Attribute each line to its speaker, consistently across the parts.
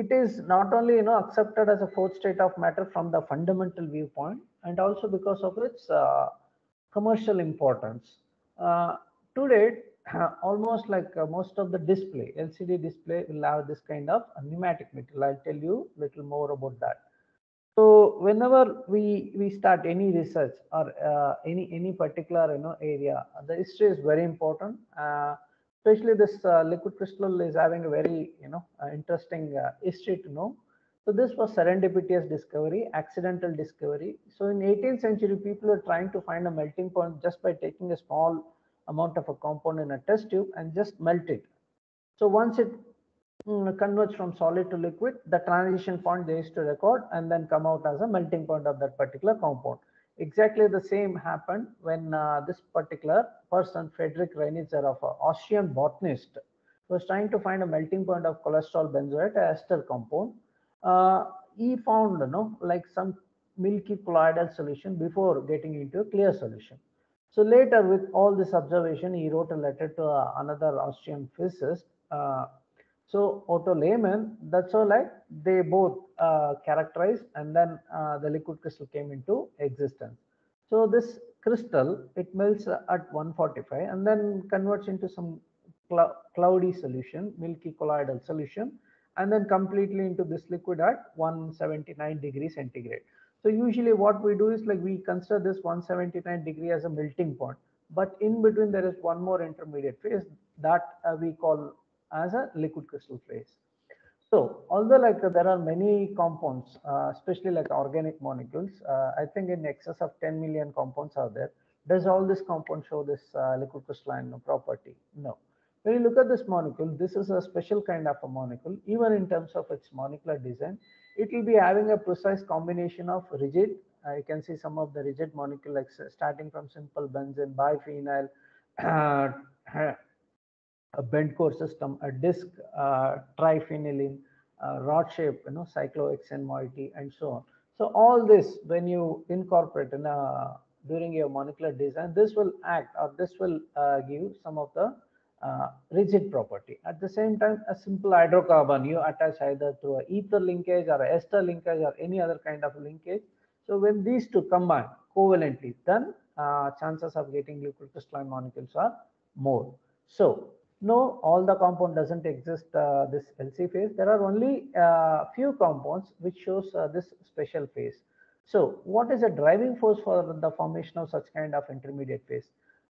Speaker 1: it is not only accepted as a fourth state of matter from the fundamental viewpoint, and also because of its commercial importance. Uh, Today, almost like most of the display, LCD display will have this kind of pneumatic material. I'll tell you little more about that. So whenever we start any research or any particular area, the history is very important. Especially this liquid crystal is having a very interesting history to know. So this was serendipitous discovery, accidental discovery. So in 18th century, people were trying to find a melting point just by taking a small amount of a compound in a test tube and just melt it. So once it converts from solid to liquid, the transition point they used to record and then come out as a melting point of that particular compound. Exactly the same happened when this particular person, Friedrich Reiniger, of Austrian botanist, was trying to find a melting point of cholesterol benzoate, a ester compound. He found, like some milky colloidal solution before getting into a clear solution. So later, with all this observation, he wrote a letter to another Austrian physicist. So Otto Lehmann, that's all, like they both characterized, and then the liquid crystal came into existence. So this crystal, it melts at 145 and then converts into some cloudy solution, milky colloidal solution, and then completely into this liquid at 179 degrees centigrade. So usually what we do is like we consider this 179 degree as a melting point, but in between there is one more intermediate phase that we call as a liquid crystal phase. So although like there are many compounds, especially like organic molecules, I think in excess of 10 million compounds are there. Does all this compound show this liquid crystalline property? No. When you look at this molecule, this is a special kind of a molecule. Even in terms of its molecular design, it will be having a precise combination of rigid. You can see some of the rigid molecule, like starting from simple benzene, biphenyl, a bent core system, a disc triphenylene, rod shape, cyclohexane moiety, and so on. So all this, when you incorporate in during your molecular design, this will act or this will give some of the rigid property. At the same time, a simple hydrocarbon you attach either through a ether linkage or a ester linkage or any other kind of linkage. So when these two combine covalently, then chances of getting liquid crystalline molecules are more. So no, all the compound doesn't exist this LC phase. There are only few compounds which shows this special phase. So what is a driving force for the formation of such kind of intermediate phase?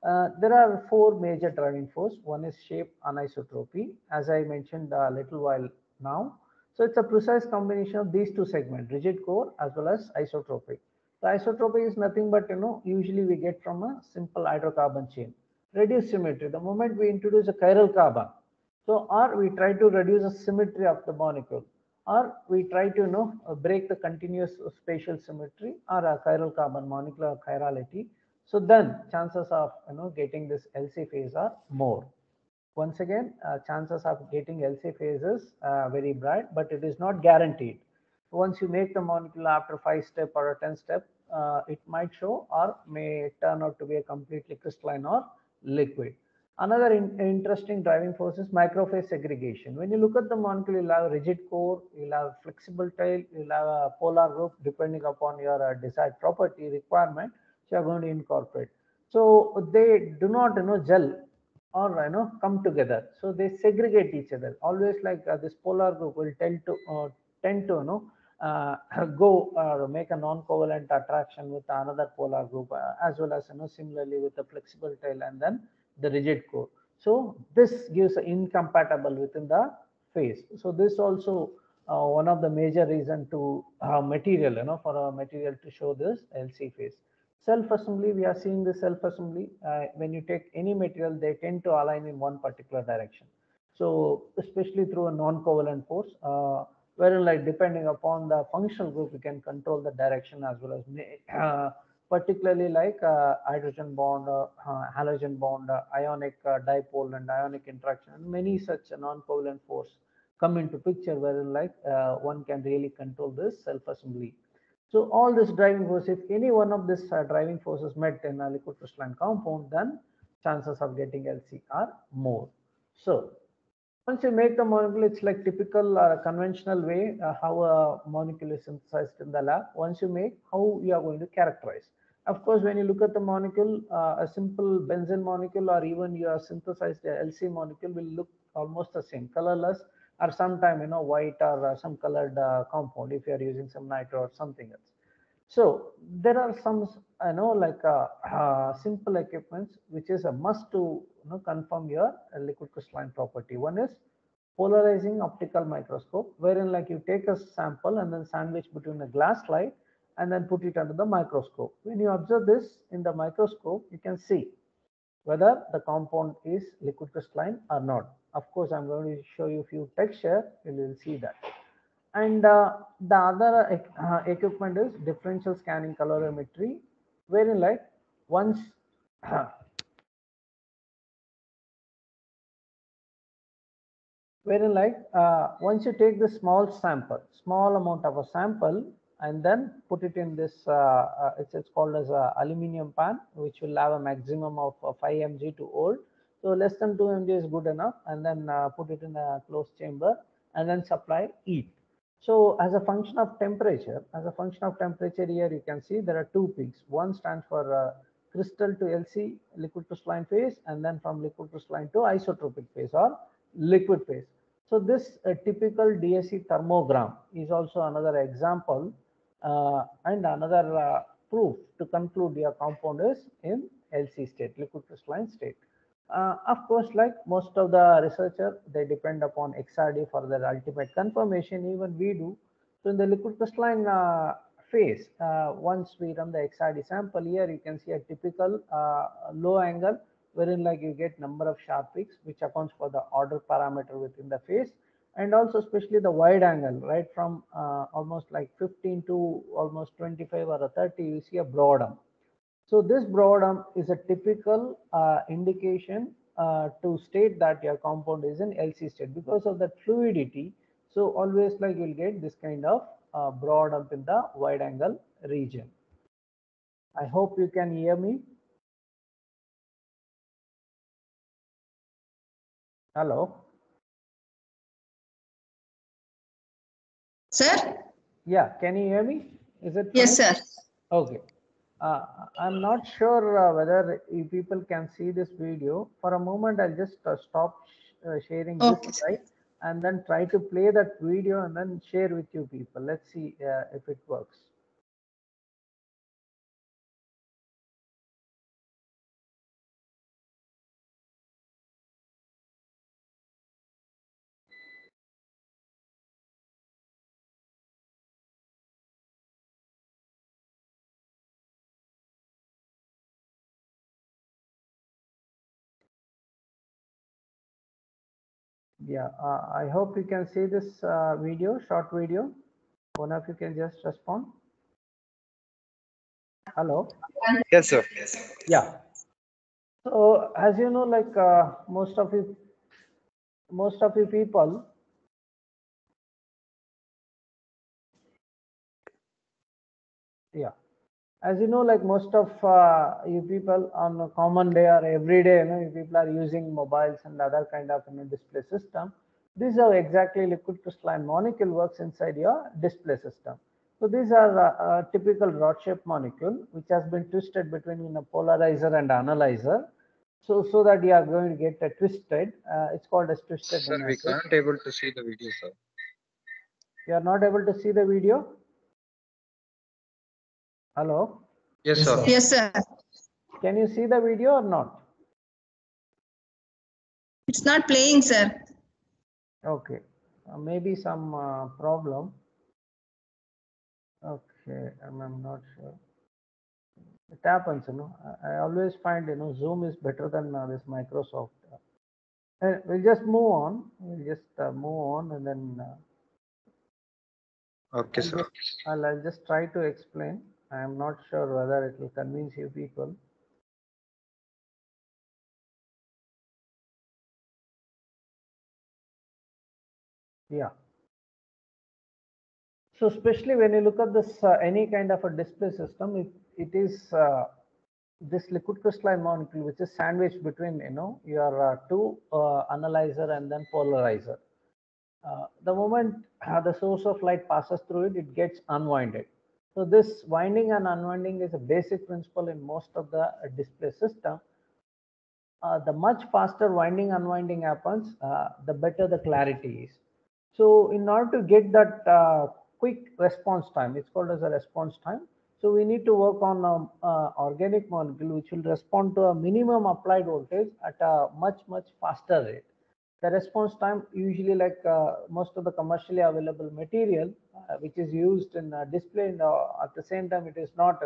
Speaker 1: There are four major driving force. One is shape anisotropy, as I mentioned a little while now. So it's a precise combination of these two segments, rigid core as well as isotropy. The isotropy is nothing but, usually we get from a simple hydrocarbon chain. Reduce symmetry. The moment we introduce a chiral carbon, so or we try to reduce the symmetry of the molecule, or we try to break the continuous spatial symmetry or a chiral carbon molecular chirality. So then chances of getting this LC phase are more. Once again, chances of getting LC phase is very bright, but it is not guaranteed. Once you make the molecule after 5 step or a 10 step, it might show or may turn out to be a completely crystalline or liquid. Another interesting driving force is microphase segregation. When you look at the molecule, you'll have a rigid core, you'll have flexible tail, you'll have a polar group depending upon your desired property requirement. So you're going to incorporate. So they do not gel or come together. So they segregate each other. Always like this polar group will tend to go or make a non-covalent attraction with another polar group, as well as similarly with the flexible tail and then the rigid core. So this gives incompatible within the phase. So this also one of the major reason to material, for a material to show this LC phase. Self-assembly, we are seeing the self-assembly. When you take any material, they tend to align in one particular direction. So especially through a non-covalent force, wherein like depending upon the functional group, we can control the direction as well as particularly like hydrogen bond, halogen bond, ionic dipole and ionic interaction, and many such non-covalent force come into picture wherein like one can really control this self-assembly. So all this driving force, if any one of this driving forces met in a liquid crystalline compound, then chances of getting LC are more. So Once you make the molecule, it's like typical conventional way how a molecule is synthesized in the lab. Once you make, how you are going to characterize. Of course, when you look at the molecule, a simple benzene molecule or even your synthesized LC molecule will look almost the same, colorless, or sometime white or some colored compound if you are using some nitro or something else. So there are some, like simple equipments which is a must to confirm your liquid crystalline property. One is polarizing optical microscope, wherein like you take a sample and then sandwich between a glass slide and then put it under the microscope. When you observe this in the microscope, you can see whether the compound is liquid crystalline or not. Of course, I'm going to show you a few texture, you will see that. And the other equipment is differential scanning colorimetry, wherein like once wherein like once you take the small amount of a sample, and then put it in this, it's called as a aluminum pan, which will have a maximum of 5 mg to hold. So less than 2 mg is good enough, and then put it in a closed chamber, and then supply heat. So as a function of temperature, here you can see there are two peaks. One stands for crystal to LC, liquid crystalline phase, and then from liquid crystalline to isotropic phase or liquid phase. So this typical DSC thermogram is also another example and another proof to conclude your compound is in LC state, liquid crystalline state. Of course, like most of the researcher, they depend upon XRD for their ultimate confirmation. Even we do. So in the liquid crystalline phase, once we run the XRD sample, here you can see a typical low angle, wherein like you get number of sharp peaks, which accounts for the order parameter within the phase, and also especially the wide angle, right from almost like 15 to almost 25 or 30, you see a broad arm. So this broad is a typical indication to state that your compound is in LC state because of that fluidity. So always like you'll get this kind of broad up in the wide angle region. I hope you can hear me. Hello.
Speaker 2: Sir?
Speaker 1: Yeah, can you hear me? Is it fine?
Speaker 2: Yes, sir.
Speaker 1: Okay. I'm not sure whether you people can see this video. For a moment, I'll just stop sharing this slide and then try to play that video and then share with you people. Let's see if it works. Yeah, I hope you can see this video, short video. One of you can just respond. Hello.
Speaker 3: Yes, sir.
Speaker 1: Yeah. So as you know, like most of you people, yeah, as you know, like most of you people on a common day or every day, you people are using mobiles and other kind of display system. This is how exactly liquid crystalline molecule works inside your display system. So these are a typical rod-shaped molecule which has been twisted between a polarizer and analyzer. So that you are going to get a twisted. It's called as twisted.
Speaker 3: Sir, we can't able to see the video, sir.
Speaker 1: You are not able to see the video? Hello?
Speaker 3: Yes, sir.
Speaker 2: Yes, sir.
Speaker 1: Can you see the video or not?
Speaker 2: It's not playing, sir.
Speaker 1: Okay. Maybe some problem. Okay, I'm not sure. It happens, I always find, Zoom is better than this Microsoft. We'll just move on. We'll just move on and then.
Speaker 3: Okay, sir.
Speaker 1: I'll just try to explain. I am not sure whether it will convince you people. Yeah. So especially when you look at this any kind of a display system, it is this liquid crystalline molecule, which is sandwiched between, your two analyzer and then polarizer. The moment the source of light passes through it, it gets unwinded. So this winding and unwinding is a basic principle in most of the display system. The much faster winding unwinding happens, the better the clarity is. So in order to get that quick response time, it's called as a response time. So we need to work on organic molecule which will respond to a minimum applied voltage at a much faster rate. The response time usually, like most of the commercially available material which is used in display, and at the same time it is not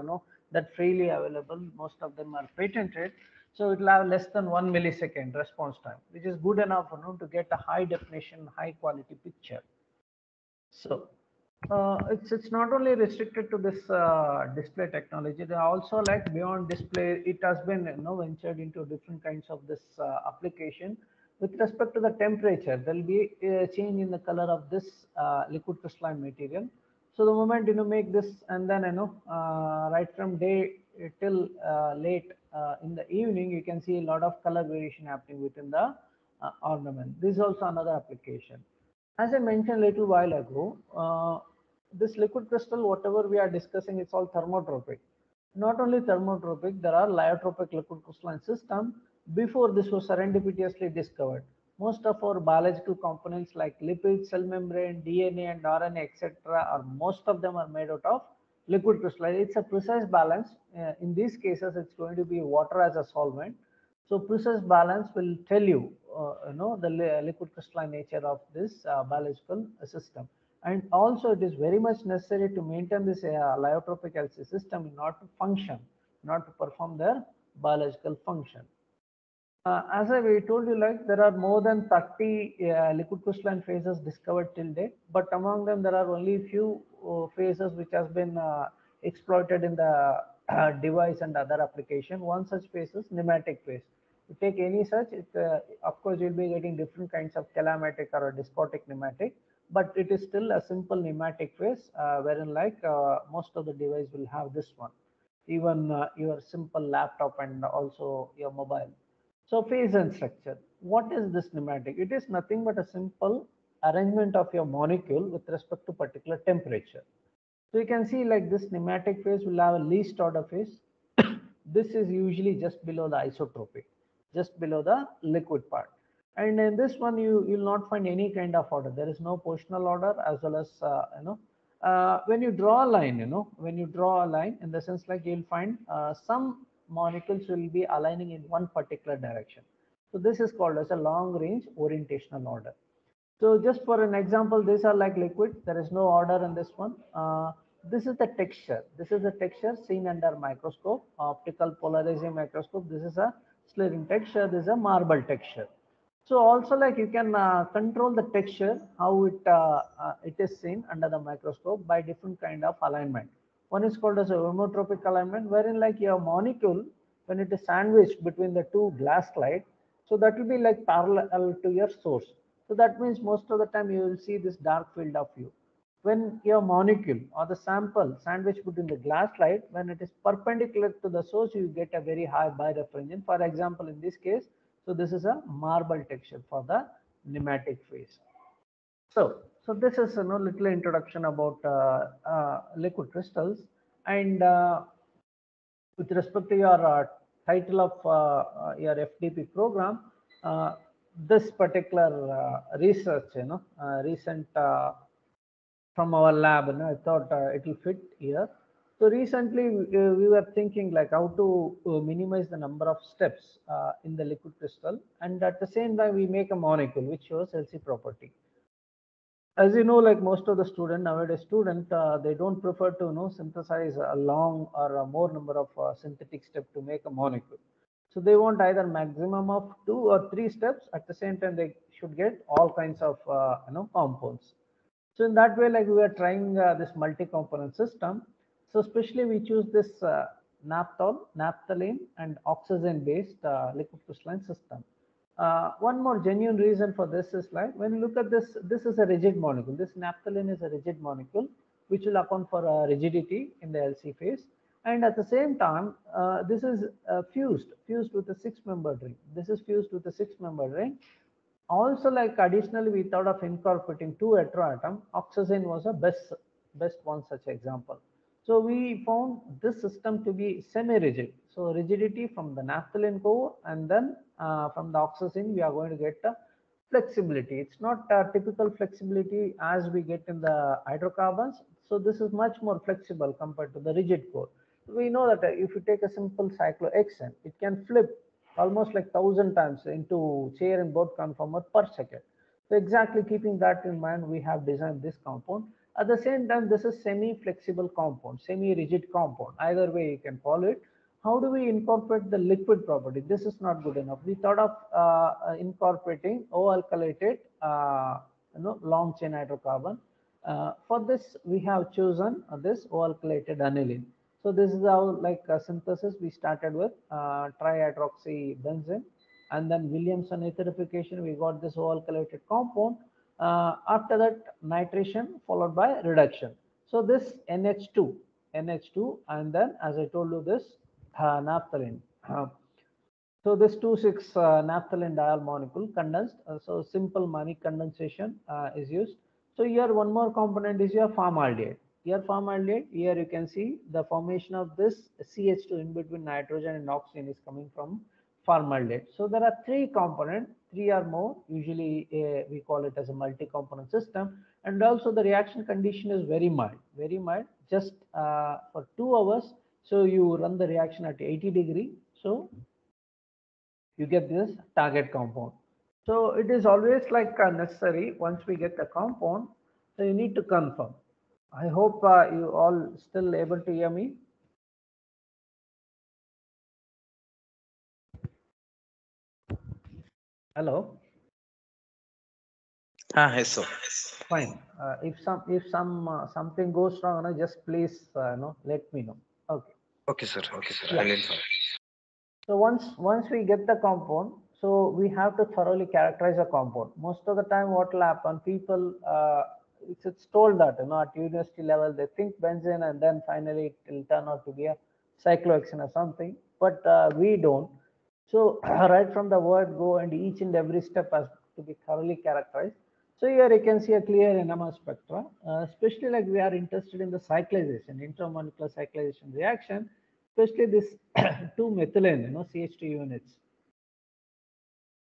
Speaker 1: that freely available. Most of them are patented, so it will have less than 1 millisecond response time, which is good enough to get a high definition, high quality picture. So it's not only restricted to this display technology. They also, like, beyond display, it has been ventured into different kinds of this application. With respect to the temperature, there will be a change in the color of this liquid crystalline material. So the moment make this, and then right from day till late in the evening, you can see a lot of color variation happening within the ornament. This is also another application. As I mentioned a little while ago, this liquid crystal, whatever we are discussing, it's all thermotropic. Not only thermotropic, there are lyotropic liquid crystalline system. Before this was serendipitously discovered. Most of our biological components like lipids, cell membrane, DNA and RNA, etc., or most of them are made out of liquid crystalline. It's a precise balance. In these cases, it's going to be water as a solvent. So precise balance will tell you, the liquid crystalline nature of this biological system. And also it is very much necessary to maintain this lyotropic LC system in order to function, not to perform their biological function. As I told you, like, there are more than 30 liquid crystalline phases discovered till date, but among them there are only few phases which has been exploited in the device and other application. One such phase is nematic phase. You take any such, of course you'll be getting different kinds of calamatic or a despotic nematic, but it is still a simple nematic phase, wherein, like, most of the device will have this one, even your simple laptop and also your mobile. So phase and structure. What is this nematic? It is nothing but a simple arrangement of your molecule with respect to particular temperature. So you can see, like, this nematic phase will have a least order phase. This is usually just below the isotropic, just below the liquid part. And in this one, you will not find any kind of order. There is no positional order, as well as when you draw a line, when you draw a line, in the sense, like, you'll find some molecules will be aligning in one particular direction. So this is called as a long range orientational order. So just for an example, these are like liquid. There is no order in this one. This is the texture. This is the texture seen under microscope, optical polarizing microscope. This is a slitting texture. This is a marble texture. So also, like, you can control the texture, how it is seen under the microscope by different kind of alignment. One is called as a homotropic alignment, wherein, like, your molecule, when it is sandwiched between the two glass slides, so that will be like parallel to your source. So that means most of the time you will see this dark field of view. When your molecule or the sample sandwiched between the glass slide, when it is perpendicular to the source, you get a very high birefringence. For example, in this case, so this is a marble texture for the nematic phase. So this is a little introduction about liquid crystals. And with respect to your title of your FDP program, this particular research, recent from our lab, I thought it will fit here. So recently we were thinking, like, how to minimize the number of steps in the liquid crystal, and at the same time we make a molecule which shows LC property. As you know, like, most of the nowadays student, they don't prefer to synthesize a long or a more number of synthetic steps to make a molecule. So they want either maximum of 2 or 3 steps. At the same time, they should get all kinds of compounds. So in that way, like, we are trying this multi-component system. So especially we choose this naphthol, naphthalene and oxygen based liquid crystalline system. One more genuine reason for this is, like, when you look at this, this is a rigid molecule. This naphthalene is a rigid molecule, which will account for rigidity in the LC phase. And at the same time, this is fused with a six-membered ring. This is fused with a six-membered ring. Also, like additionally, we thought of incorporating two heteroatom. Oxazine was a best one such example. So we found this system to be semi-rigid. So rigidity from the naphthalene core, and then from the oxazine, we are going to get the flexibility. It's not typical flexibility as we get in the hydrocarbons. So this is much more flexible compared to the rigid core. We know that if you take a simple cyclohexane, it can flip almost like 1,000 times into chair and board conformer per second. So exactly keeping that in mind, we have designed this compound. At the same time, this is semi-flexible compound, semi-rigid compound. Either way you can call it. How do we incorporate the liquid property? This is not good enough. We thought of incorporating O-alkylated, long chain hydrocarbon. For this, we have chosen this O-alkylated aniline. So this is how, like synthesis, we started with trihydroxybenzene, and then Williamson esterification, we got this O-alkylated compound. After that, nitration followed by reduction. So this NH2, and then as I told you, this naphthalene. So this 2,6 naphthalene diol molecule condensed. So simple Mannich condensation is used. So here one more component is your formaldehyde. Here you can see the formation of this CH2 in between nitrogen and oxygen is coming from formaldehyde. So there are three components, three or more. Usually we call it as a multi-component system. And also the reaction condition is very mild, just for 2 hours. So you run the reaction at 80 degree. So you get this target compound. So it is always like necessary once we get the compound. So you need to confirm. I hope you all still able to hear me. Hello.
Speaker 3: Yes, sir.
Speaker 1: Fine. If something goes wrong, just please let me know. Okay.
Speaker 3: Okay, sir. Okay, sir.
Speaker 1: Yeah.
Speaker 3: I'll inform.
Speaker 1: So once we get the compound, so we have to thoroughly characterize a compound. Most of the time, what will happen? People, it's told that at university level they think benzene, and then finally it will turn out to be a cyclohexane or something. But we don't. So right from the word go, and each and every step has to be thoroughly characterized. So here you can see a clear NMR spectra, especially like we are interested in the cyclization, intermolecular cyclization reaction, especially this 2-methylene, CH2 units.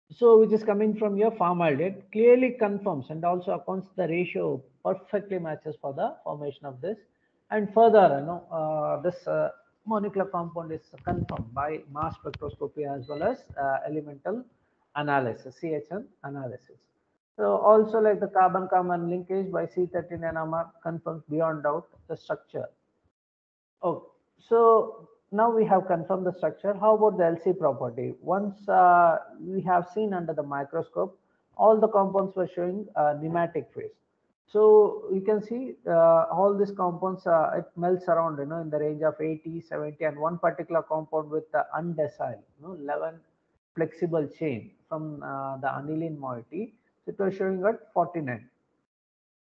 Speaker 1: So which is coming from your formaldehyde, clearly confirms and also accounts the ratio perfectly matches for the formation of this. And further, this molecular compound is confirmed by mass spectroscopy as well as elemental analysis, CHN analysis. So also like the carbon-carbon linkage by C13 NMR confirms beyond doubt the structure. Oh, so now we have confirmed the structure. How about the LC property? Once we have seen under the microscope, all the compounds were showing nematic phase. So you can see all these compounds, it melts around, in the range of 80, 70, and one particular compound with the undecile, 11 flexible chain from the aniline moiety. So it was showing at 49.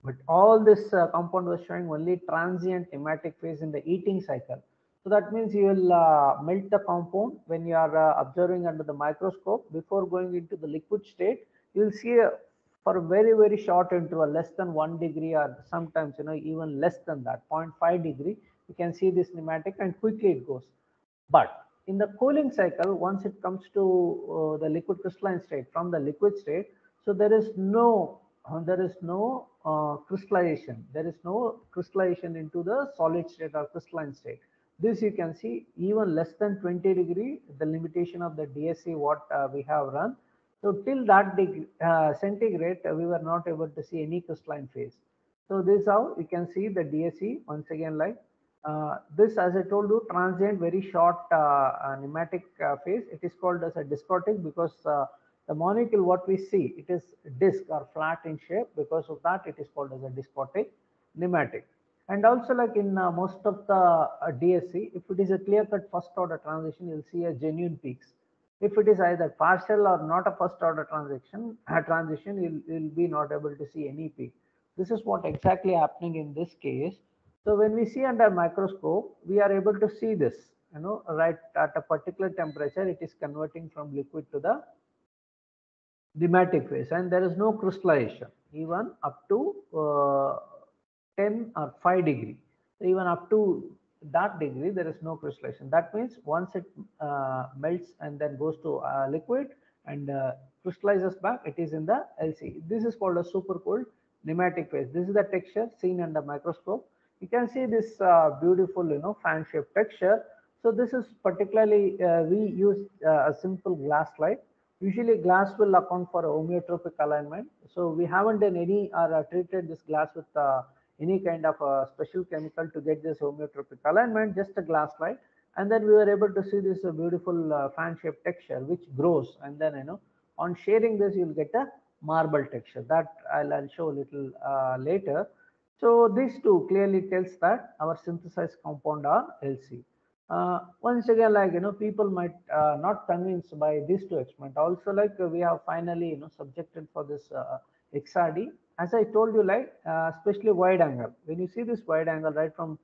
Speaker 1: But all this compound was showing only transient nematic phase in the heating cycle. So that means you will melt the compound when you are observing under the microscope. Before going into the liquid state, you will see for a very, very short interval, less than 1 degree, or sometimes even less than that, 0.5 degree, you can see this nematic, and quickly it goes. But in the cooling cycle, once it comes to the liquid crystalline state, from the liquid state, so there is no crystallization. There is no crystallization into the solid state or crystalline state. This you can see even less than 20 degree, the limitation of the DSC what we have run. So till that degree, centigrade, we were not able to see any crystalline phase. So this is how you can see the DSC once again, like this, as I told you, transient, very short nematic phase. It is called as a dyskotic because the molecule what we see, it is disc or flat in shape. Because of that, it is called as a dyskotic nematic. And also like in most of the DSC, if it is a clear-cut first order transition, you'll see a genuine peaks. If it is either partial or not a first order transition, you'll be not able to see any peak. This is what exactly happening in this case. So when we see under microscope, we are able to see this, right at a particular temperature, it is converting from liquid to the nematic phase, and there is no crystallization even up to 10 or 5 degree. So even up to that degree, there is no crystallization. That means once it melts and then goes to liquid and crystallizes back, it is in the LC. This is called a supercooled nematic phase. This is the texture seen under microscope. You can see this beautiful, fan shaped texture. So this is particularly, we use a simple glass slide. Usually glass will account for homeotropic alignment. So we haven't done any or treated this glass with any kind of special chemical to get this homeotropic alignment, just a glass slide. And then we were able to see this beautiful fan shaped texture which grows. And then, on sharing this, you'll get a marble texture that I'll show a little later. So these two clearly tells that our synthesized compound are LC. Once again, like, people might not convinced by these two experiments. Also, like, we have finally, subjected for this XRD. As I told you, like, especially wide angle. When you see this wide angle, right from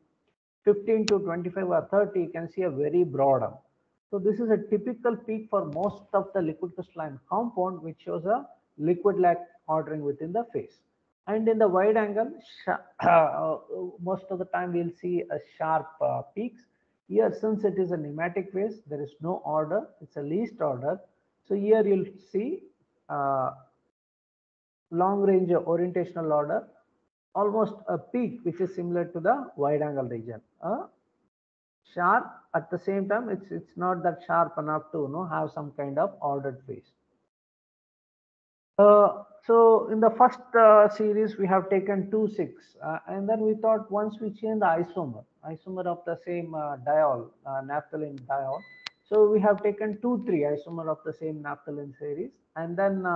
Speaker 1: 15 to 25 or 30, you can see a very broad arm. So this is a typical peak for most of the liquid crystalline compound, which shows a liquid-like ordering within the phase. And in the wide angle, most of the time we'll see a sharp peaks. Here, since it is a nematic phase, there is no order, it's a least order. So here you'll see long range orientational order, almost a peak which is similar to the wide angle region. Sharp at the same time, it's not that sharp enough to have some kind of ordered phase. So in the first series, we have taken 2,6, and then we thought once we change the isomer of the same diol, naphthalene diol. So we have taken 2,3 isomer of the same naphthalene series, and then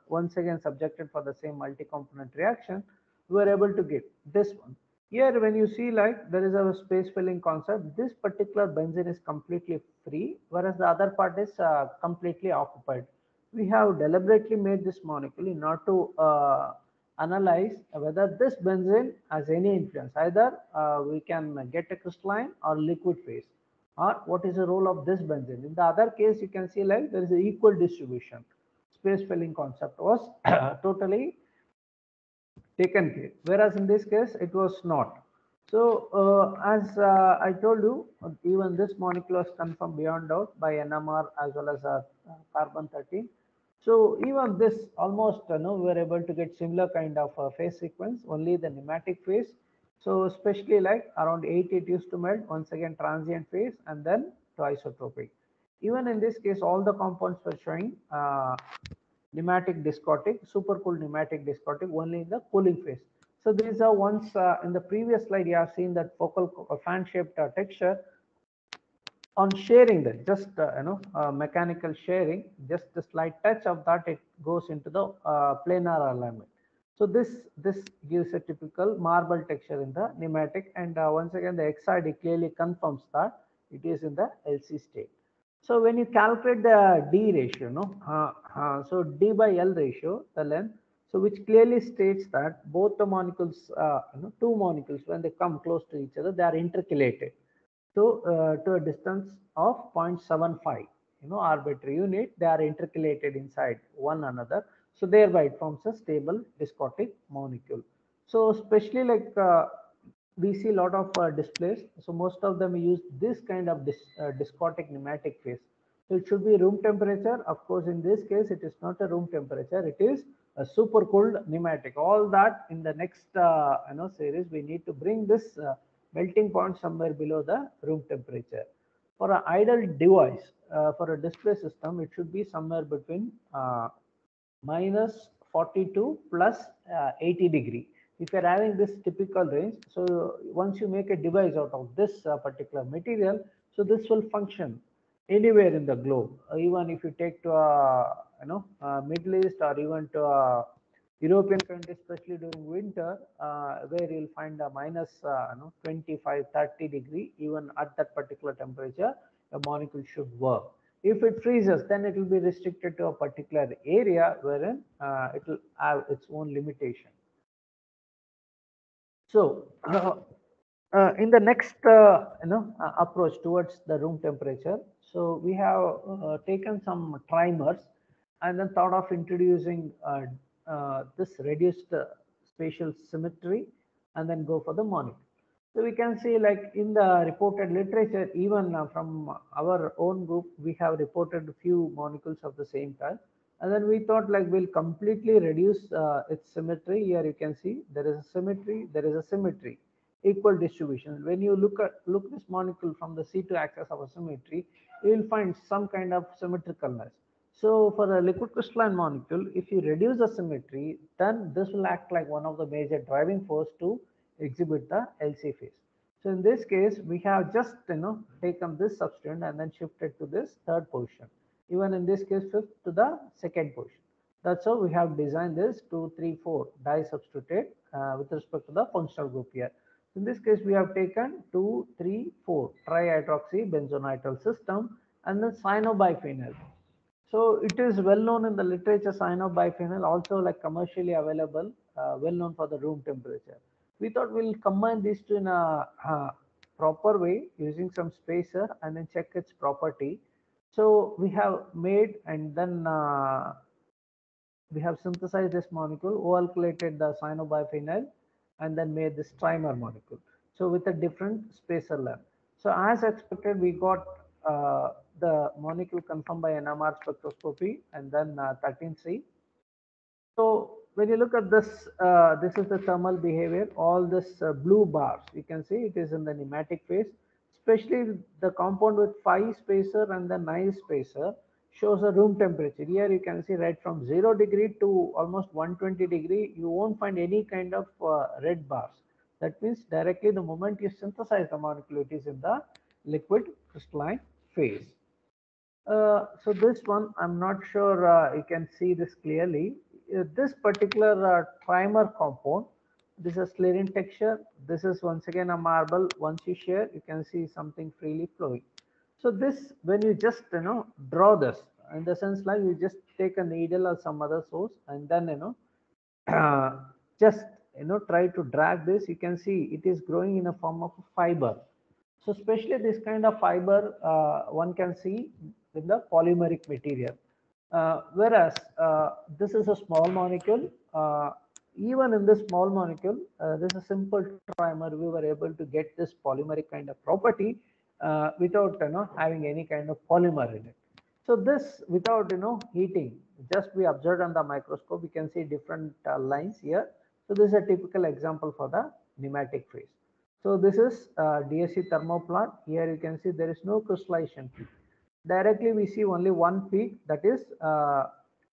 Speaker 1: once again subjected for the same multi-component reaction, we were able to get this one. Here, when you see, like, there is a space filling concept, this particular benzene is completely free, whereas the other part is completely occupied. We have deliberately made this molecule in order to analyze whether this benzene has any influence. Either we can get a crystalline or liquid phase, or what is the role of this benzene. In the other case, you can see, like, there is an equal distribution. Space filling concept was totally taken care, whereas in this case it was not. So as I told you, even this molecule was confirmed beyond doubt by NMR as well as carbon 13. So even this almost, we were able to get similar kind of phase sequence, only the nematic phase. So especially like around 8 it used to melt, once again transient phase, and then to isotropic. Even in this case, all the compounds were showing nematic discotic, supercooled nematic discotic only in the cooling phase. So these are once in the previous slide, you have seen that focal fan shaped texture. On sharing that, just mechanical sharing, just a slight touch of that, it goes into the planar alignment. So this gives a typical marble texture in the nematic, and once again the XRD clearly confirms that it is in the LC state. So when you calculate the D ratio, so D by L ratio, the length, so which clearly states that both the molecules, two molecules, when they come close to each other, they are intercalated. So to a distance of 0.75, arbitrary unit, they are intercalated inside one another. So thereby it forms a stable discotic molecule. So especially like we see a lot of displays. So most of them use this kind of discotic nematic phase. So it should be room temperature. Of course, in this case, it is not a room temperature. It is a supercooled nematic. All that in the next series, we need to bring this melting point somewhere below the room temperature. For an ideal device, for a display system, it should be somewhere between minus 42 plus 80 degree. If you are having this typical range, so once you make a device out of this particular material, so this will function anywhere in the globe. Even if you take to Middle East or even to European countries, especially during winter, where you'll find a minus 25, 30 degree, even at that particular temperature, the molecule should work. If it freezes, then it will be restricted to a particular area wherein it will have its own limitation. So in the next approach towards the room temperature, so we have taken some trimers and then thought of introducing this reduced spatial symmetry and then go for the monocle. So we can see, like in the reported literature, even from our own group, we have reported a few molecules of the same type. And then we thought, like, we'll completely reduce its symmetry. Here you can see there is a symmetry, there is a symmetry, equal distribution. When you look this molecule from the C2 axis of a symmetry, you will find some kind of symmetricalness. So for a liquid crystalline molecule, if you reduce the symmetry, then this will act like one of the major driving force to exhibit the LC phase. So in this case, we have just taken this substituent and then shifted to this third position. Even in this case, fifth to the second position. That's how we have designed this 2, 3, 4 disubstituted with respect to the functional group here. In this case, we have taken 2, 3, 4 trihydroxybenzonitrile system and then cyanobiphenyl. So it is well known in the literature, cyanobiphenyl, also like commercially available, well known for the room temperature. We thought we'll combine these two in a proper way using some spacer and then check its property. So we have made and then we have synthesized this molecule, O-alkylated the cyanobiphenyl, and then made this trimer molecule. So with a different spacer length. So as expected, we got the molecule confirmed by NMR spectroscopy and then 13C. So when you look at this, this is the thermal behavior. All this blue bars, you can see it is in the nematic phase, especially the compound with 5 spacer and the 9 spacer shows a room temperature. Here you can see right from 0 degree to almost 120 degree, you won't find any kind of red bars. That means directly the moment you synthesize the molecule, it is in the liquid crystalline phase. So this one, I'm not sure you can see this clearly. This particular trimer compound, this is sclerin texture. This is once again a marble. Once you share, you can see something freely flowing. So this, when you just draw this, in the sense like you just take a needle or some other source and then just try to drag this, you can see it is growing in a form of a fiber. So especially this kind of fiber one can see in the polymeric material. Whereas this is a small molecule. Even in this small molecule, this is a simple trimer. We were able to get this polymeric kind of property without having any kind of polymer in it. So this without heating, just we observed on the microscope, we can see different lines here. So this is a typical example for the nematic phase. So this is DSC thermoplot. Here you can see there is no crystallization peak. Directly we see only one peak, that is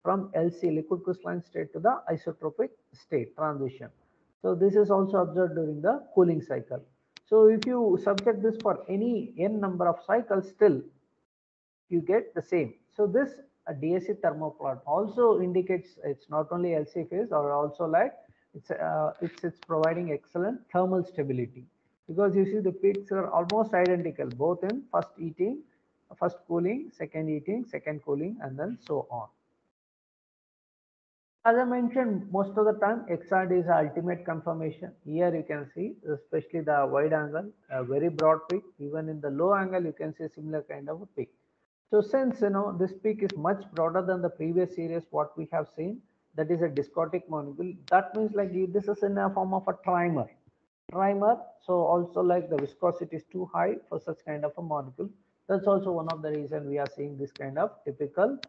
Speaker 1: from LC, liquid crystalline state, to the isotropic state transition. So this is also observed during the cooling cycle. So if you subject this for any n number of cycles, still you get the same. So this DSC thermoplot also indicates it's not only LC phase, or also like it's providing excellent thermal stability, because you see the peaks are almost identical both in first cooling, second heating, second cooling, and then so on. As I mentioned, most of the time XRD is the ultimate confirmation. Here you can see, especially the wide angle, a very broad peak. Even in the low angle, you can see similar kind of a peak. So since this peak is much broader than the previous series what we have seen, that is a discotic molecule. That means like this is in a form of a trimer. So also like the viscosity is too high for such kind of a molecule. That's also one of the reason we are seeing this kind of typical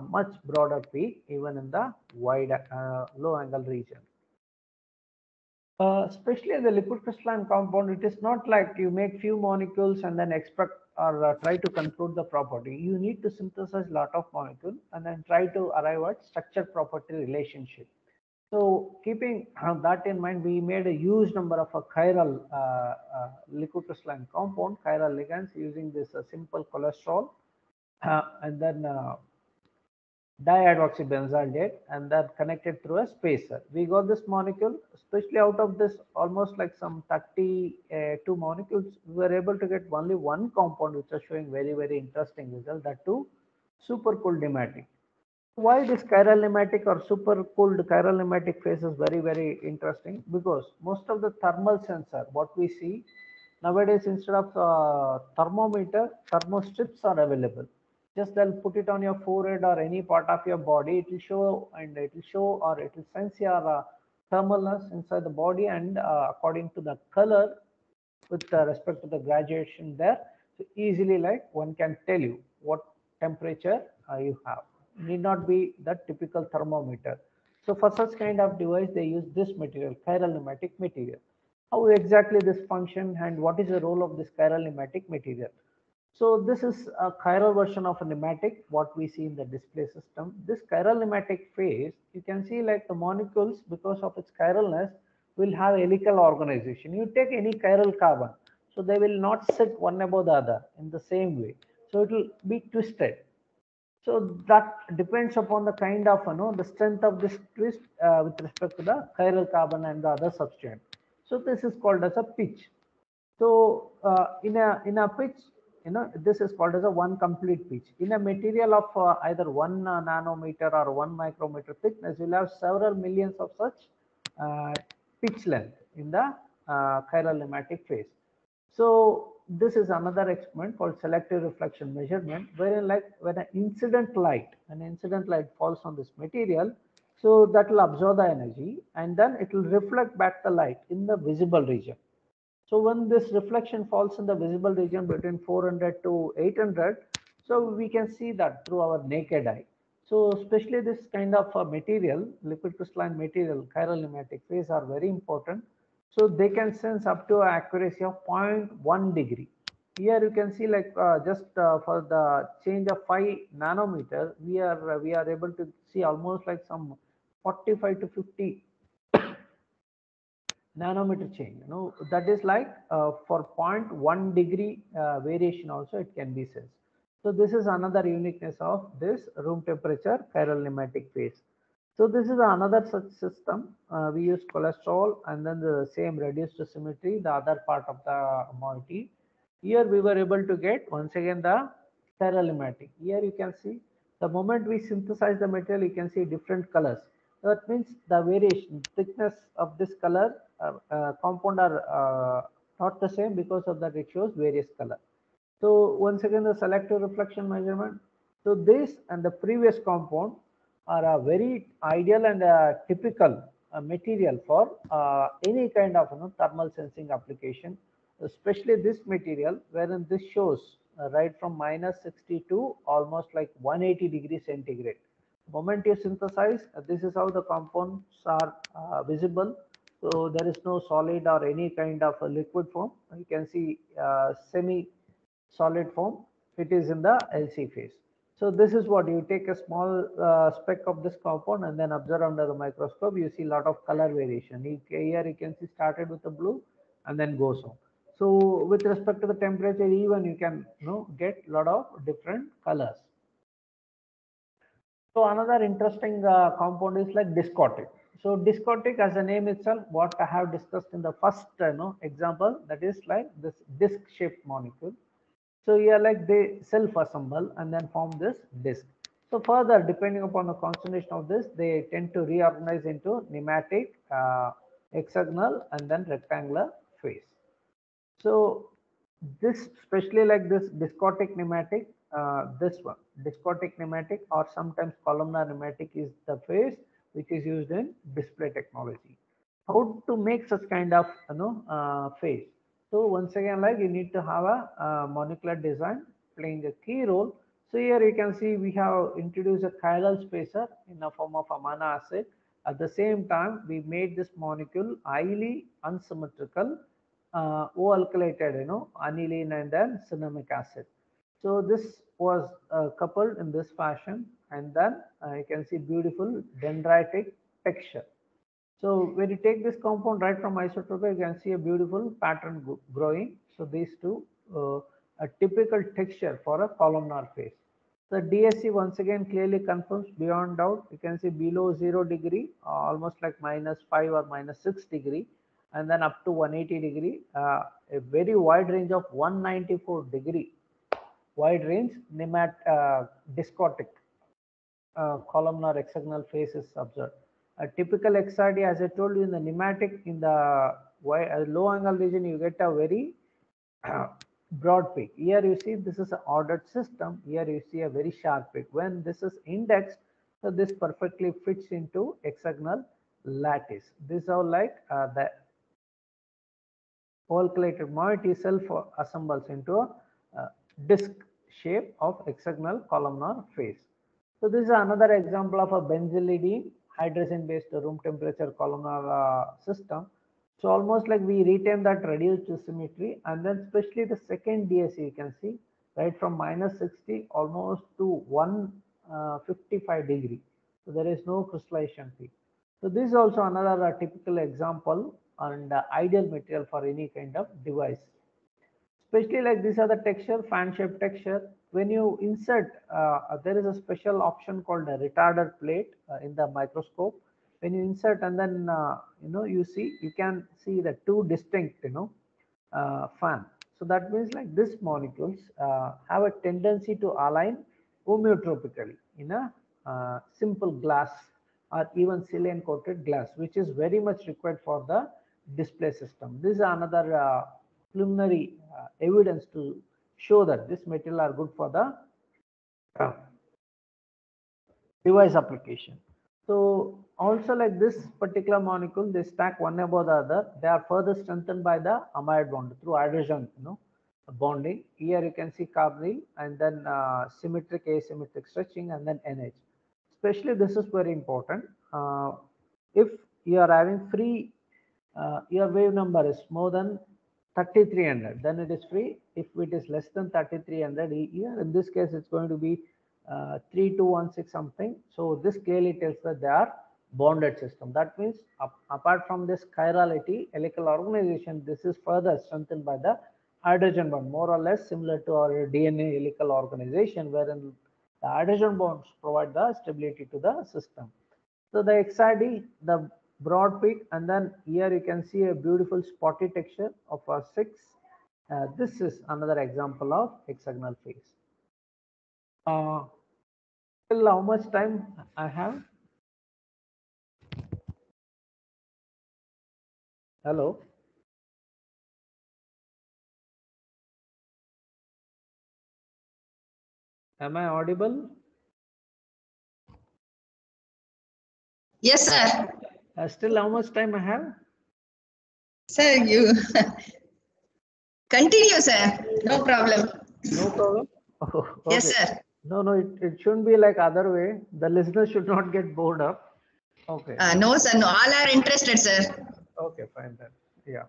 Speaker 1: much broader peak even in the wide low angle region. Especially the liquid crystalline compound, it is not like you make few molecules and then expect or try to conclude the property. You need to synthesize a lot of molecules and then try to arrive at structure property relationship. So keeping that in mind, we made a huge number of chiral liquid crystalline compound, chiral ligands, using this simple cholesterol and then dihydroxybenzaldehyde, and that connected through a spacer. We got this molecule, especially out of this almost like some 32 molecules, we were able to get only one compound which is showing very, very interesting result, that too supercooled nematic. Why this chiral nematic or supercooled chiral nematic phase is very, very interesting, because most of the thermal sensor what we see Nowadays, instead of thermometer, thermostrips are available. Just they'll put it on your forehead or any part of your body. It will show, and it will show, or it will sense your thermalness inside the body, and according to the color, with respect to the graduation there, so easily like one can tell you what temperature you have. Need not be the typical thermometer. So for such kind of device, they use this material, chiral pneumatic material. How exactly this function and what is the role of this chiral pneumatic material? So this is a chiral version of a pneumatic, what we see in the display system. This chiral pneumatic phase, you can see like the molecules, because of its chiralness, will have helical organization. You take any chiral carbon, so they will not sit one above the other in the same way. So it will be twisted. So that depends upon the kind of, the strength of this twist with respect to the chiral carbon and the other substrate. So this is called as a pitch. So in a pitch, this is called as a one complete pitch. In a material of either 1 nanometer or 1 micrometer thickness, you'll have several millions of such uh, pitch length in the chiral pneumatic phase. So this is another experiment called selective reflection measurement, wherein like when an incident light falls on this material, so that will absorb the energy and then it will reflect back the light in the visible region. So when this reflection falls in the visible region between 400 to 800, so we can see that through our naked eye. So especially this kind of material, liquid crystalline material, chiral pneumatic phase are very important. So they can sense up to accuracy of 0.1 degree. Here you can see like just for the change of 5 nanometer, we are able to see almost like some 45 to 50 nanometer change. That is like for 0.1 degree variation also it can be sensed. So this is another uniqueness of this room temperature chiral pneumatic phase. So this is another such system. We use cholesterol and then the same reduced symmetry, the other part of the moiety. Here we were able to get once again the chiral pneumatic. Here you can see the moment we synthesize the material, you can see different colors. That means the variation, thickness of this color compound are not the same, because of that it shows various color. So once again, the selective reflection measurement. So this and the previous compound are a very ideal and typical material for any kind of thermal sensing application, especially this material, wherein this shows right from -60 to almost like 180 degrees centigrade. Moment you synthesize, this is how the compounds are visible. So there is no solid or any kind of a liquid form. You can see semi solid form, it is in the LC phase. So this is what you take a small speck of this compound and then observe under the microscope. You see a lot of color variation. Here you can see started with the blue and then goes on. So with respect to the temperature, even you can get a lot of different colors. So another interesting compound is like discotic. So discotic, as the name itself, what I have discussed in the first example, that is like this disc-shaped molecule. So here like they self-assemble and then form this disc. So further, depending upon the concentration of this, they tend to reorganize into pneumatic, hexagonal, and then rectangular phase. So this, especially like this discotic pneumatic, this one, discotic pneumatic or sometimes columnar pneumatic is the phase which is used in display technology. How to make such kind of phase? So once again, like you need to have a monocular design playing a key role. So here you can see we have introduced a chiral spacer in the form of amino acid. At the same time, we made this molecule highly unsymmetrical, O-alkylated, aniline and then cinnamic acid. So this was coupled in this fashion, and then you can see beautiful dendritic texture. So when you take this compound right from isotope, you can see a beautiful pattern growing. So these two, a typical texture for a columnar phase. The DSC once again clearly confirms beyond doubt. You can see below 0 degree, almost like -5 or -6 degree, and then up to 180 degree, a very wide range of 194 degree, wide range discotic columnar hexagonal phase is observed. A typical XRD, as I told you, in the pneumatic, in the low angle region, you get a very broad peak. Here you see this is an ordered system. Here you see a very sharp peak. When this is indexed, so this perfectly fits into hexagonal lattice. This is how like the volculated moiety self assembles into a disc shape of hexagonal columnar phase. So this is another example of a benzylidene hydrogen-based room temperature columnar system. So almost like we retain that reduced symmetry, and then especially the second DSC you can see right from -60 almost to 155 degree. So there is no crystallization peak. So this is also another typical example and ideal material for any kind of device. Especially like these are the texture, fan shaped texture. When you insert, there is a special option called a retarder plate in the microscope. When you insert and then you can see the two distinct fan. So that means like these molecules have a tendency to align homeotropically in a simple glass or even silicon coated glass, which is very much required for the display system. This is another preliminary evidence to show that this material are good for the uh, device application. So also like this particular molecule, they stack one above the other. They are further strengthened by the amide bond through hydrogen, bonding. Here you can see carbonyl and then symmetric asymmetric stretching and then NH. Especially this is very important. If you are having free, your wave number is more than 3300, then it is free. If it is less than 3300 here, in this case, it's going to be 3216 something. So this clearly tells that they are bonded system. That means apart from this chirality, helical organization, this is further strengthened by the hydrogen bond, more or less similar to our DNA helical organization, wherein the hydrogen bonds provide the stability to the system. So the XRD, the broad peak, and then here you can see a beautiful spotty texture of a 6. This is another example of hexagonal phase. Till how much time I have? Hello? Am I audible?
Speaker 2: Yes, sir.
Speaker 1: Still how much time I have?
Speaker 2: Sir, you continue, sir. No problem.
Speaker 1: No problem. Oh,
Speaker 2: Yes,
Speaker 1: okay.
Speaker 2: sir.
Speaker 1: No, it shouldn't be like other way. The listener should not get bored up. Okay.
Speaker 2: No, sir. No, all are interested, sir.
Speaker 1: Okay, fine then. Yeah.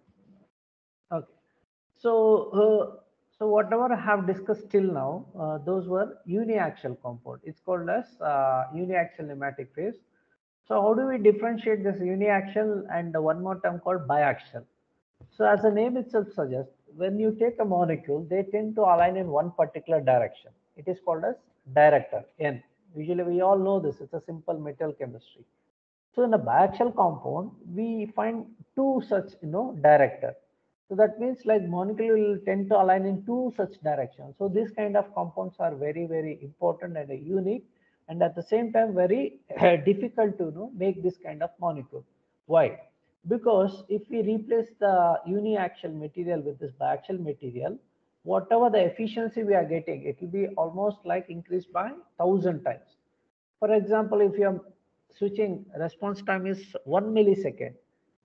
Speaker 1: Okay. So, so whatever I have discussed till now, those were uniaxial compound. It's called as uniaxial nematic phase. So how do we differentiate this uniaxial and one more term called biaxial? So as the name itself suggests, when you take a molecule, they tend to align in one particular direction. It is called as director, N. Usually we all know this, it's a simple metal chemistry. So in a biaxial compound, we find two such, director. So that means like molecule will tend to align in two such directions. So these kind of compounds are very, very important and unique, and at the same time very difficult to make this kind of molecule. Why? Because if we replace the uniaxial material with this biaxial material, whatever the efficiency we are getting, it will be almost like increased by 1,000 times. For example, if you are switching, response time is 1 millisecond.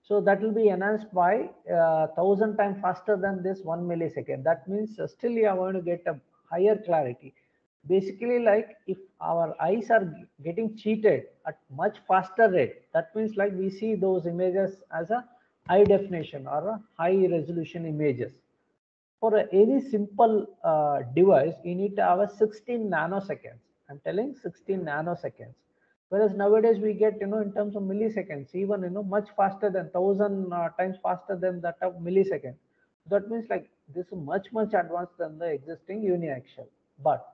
Speaker 1: So that will be enhanced by 1,000 times faster than this 1 millisecond. That means still you are going to get a higher clarity. Basically, like if our eyes are getting cheated at much faster rate, that means like we see those images as a high definition or a high resolution images. For any simple device, you need to have a 16 nanoseconds. I'm telling 16 nanoseconds. Whereas nowadays we get, in terms of milliseconds, even, much faster than 1,000 times faster than that of millisecond. That means like this is much, much advanced than the existing uniaxial. But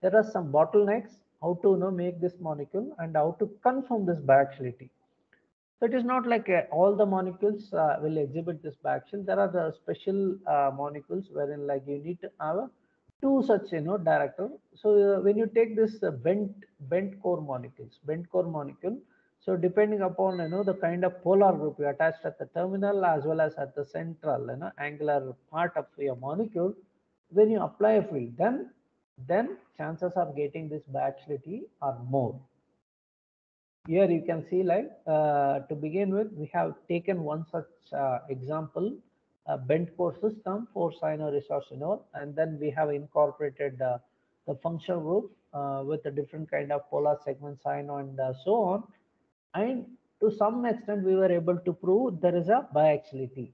Speaker 1: there are some bottlenecks how to make this molecule and how to confirm this biaxiality. So it is not like all the molecules will exhibit this biaxial. There are the special molecules wherein like you need to have two such director. So when you take this bent core molecule, So depending upon the kind of polar group you attached at the terminal as well as at the central angular part of your molecule, when you apply a field, then chances of getting this biaxiality are more. Here you can see, like, to begin with, we have taken one such example, a bent core system for cyanoresorcinol, and then we have incorporated the functional group with a different kind of polar segment cyano and so on. And to some extent, we were able to prove there is a biaxiality.